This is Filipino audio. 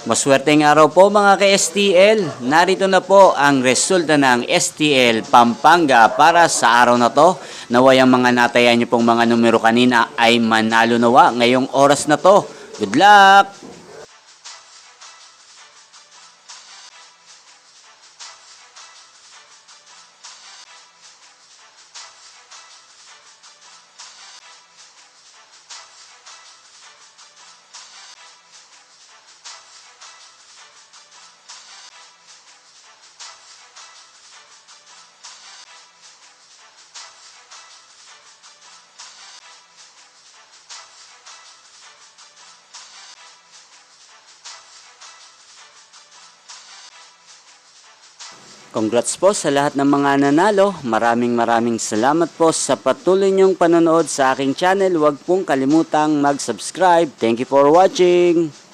Maswerteng araw po mga ka-STL. Narito na po ang resulta ng STL Pampanga para sa araw na to. Naway ang mga natayan niyo pong mga numero kanina ay manalo nawa ngayong oras na to. Good luck! Congrats po sa lahat ng mga nanalo. Maraming salamat po sa patuloy niyong panonood sa aking channel. Huwag pong kalimutang mag-subscribe. Thank you for watching.